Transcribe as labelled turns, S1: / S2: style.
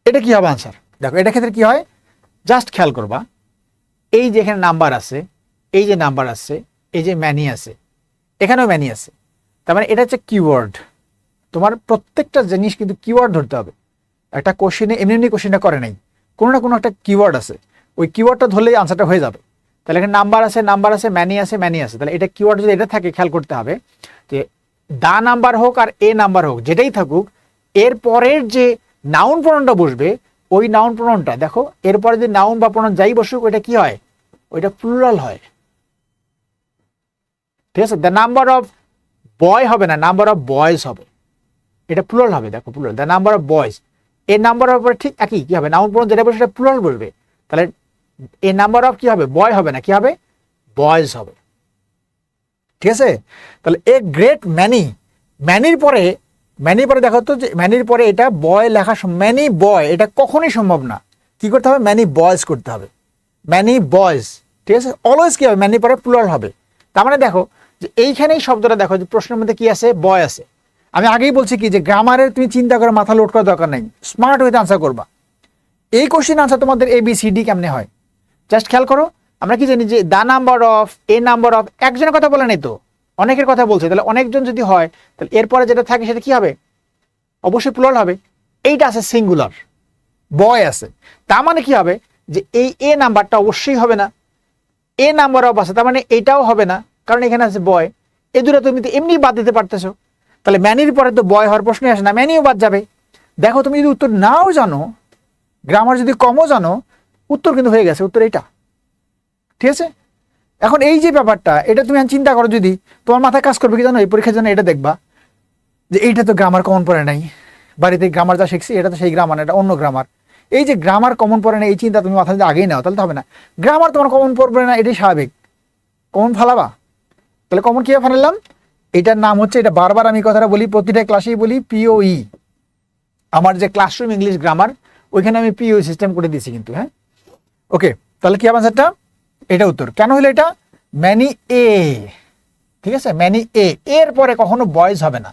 S1: এটা কি হবে আনসার? দেখো এটা ক্ষেত্রে কি হয়, জাস্ট খেয়াল করবা, এই যে এখানে নাম্বার আছে, এই যে নাম্বার আছে, এই যে ম্যানি আছে, এখানেও ম্যানি আছে, তার মানে এটা হচ্ছে কিওয়ার্ড। তোমার প্রত্যেকটা জিনিস কিন্তু কিওয়ার্ড ধরতে হবে। একটা কোশ্চেনে এমনি এমনি কোশ্চেনটা করে নাই, কোনো না কোনো একটা কিওয়ার্ড আছে, ওই কিওয়ার্ডটা ধরলেই আনসারটা হয়ে যাবে। তাহলে এখানে নাম্বার আছে, নাম্বার আছে, ম্যানি আছে, ম্যানি আছে, তাহলে এটা কিওয়ার্ড যদি এটা থাকে, খেয়াল করতে হবে যে দা নাম্বার হোক আর এ নাম্বার হোক, যেটাই থাকুক, এর পরের যে নাউন প্রনাউনটা বসবে, ওই নাউন প্রনাউনটা দেখো, এরপরে যে নাউন বা প্রনাউন যাই বসুক, ওইটা কি হয়, ওইটা প্লুরাল হয়। ঠিক আছে, দ্য নাম্বার অফ বয় হবে না, নাম্বার অফ বয়েজ হবে, এটা প্লুরাল হবে। দেখো plural, the number of boys, এর নাম্বার অফ ঠিক একই, কি হবে, নাউন প্রনাউন যেটা বসবে সেটা প্লুরাল বলবে। তাহলে এ নাম্বার অফ কি হবে, বয় হবে না, কি হবে, বয়েজ হবে। ঠিক আছে, তাহলে এ গ্রেট ম্যানি, ম্যানির পরে দেখো তো যে ম্যানির পরে এটা বয় লেখা, ম্যানি বয় এটা কখনোই সম্ভব না, কি করতে হবে, ম্যানি বয়েজ করতে হবে, ম্যানি বয়েজ। ঠিক আছে, অলওয়েজ কি হবে, ম্যানি পরে প্লুরাল হবে। তার মানে দেখো যে এইখানেই শব্দটা দেখো যে প্রশ্নের মধ্যে কি আছে, বয় আছে। আমি আগেই বলছি কি যে গ্রামারের তুমি চিন্তা করে মাথা লোড করার দরকার নেই, স্মার্ট হইতে আনসার করবা। এই কোশ্চেন আনসার তোমাদের ABCD কেমনে হয়, জাস্ট খেয়াল করো। আমরা কি জানি যে the number of, a number of, একজনের কথা বলে নেই তো, অনেকের কথা বলছে। তাহলে অনেকজন যদি হয়, তাহলে এরপরে যেটা থাকে সেটা কি হবে, অবশ্যই প্লুরাল হবে। এইটা আছে সিঙ্গুলার, বয় আছে, তার মানে কি হবে যে এই এ নাম্বারটা অবশ্যই হবে না, এ নাম্বার অফ আছে, তার মানে এটাও হবে না, কারণ এখানে আছে বয়। এই দুটো তুমি তো এমনি বাদ দিতে পারতেছো, তাহলে ম্যানির পরে তো বয় হওয়ার প্রশ্নই আসে না, ম্যানিও বাদ যাবে। দেখো তুমি যদি উত্তর নাও জানো, গ্রামার যদি কমও জানো, উত্তর কিন্তু হয়ে গেছে, উত্তর এইটা। ঠিক আছে, এখন এই যে ব্যাপারটা, এটা তুমি চিন্তা করো, যদি তোমার মাথায় কাজ করবে কি জানো, এই পরীক্ষার জন্য এটা দেখবা যে এইটা তো গ্রামার কমন পড়ে নাই, বাড়িতে গ্রামার যা শিখছি এটা তো সেই গ্রামার, এটা অন্য গ্রামার। এই যে গ্রামার কমন পড়ে না, এই চিন্তা তুমি মাথায় যদি আগেই নাও, তাহলে তো হবে না। গ্রামার তোমার কমন পড়বে না, এটাই স্বাভাবিক, কমন ফালাবা। তাহলে কমন কিভাবে ফালালাম, এটার নাম হচ্ছে, এটা বারবার আমি কথাটা বলি, প্রতিটা ক্লাসেই বলি, POE। আমার যে ক্লাসরুম ইংলিশ গ্রামার, ওইখানে আমি POE সিস্টেম করে দিয়েছি কিন্তু। হ্যাঁ, ওকে, তাহলে কি হবে আনসারটা, এটা উত্তর। কেন হলো এটা, ম্যানি এ। ঠিক আছে, ম্যানি এ, এর পরে কখনো বয়েজ হবে না।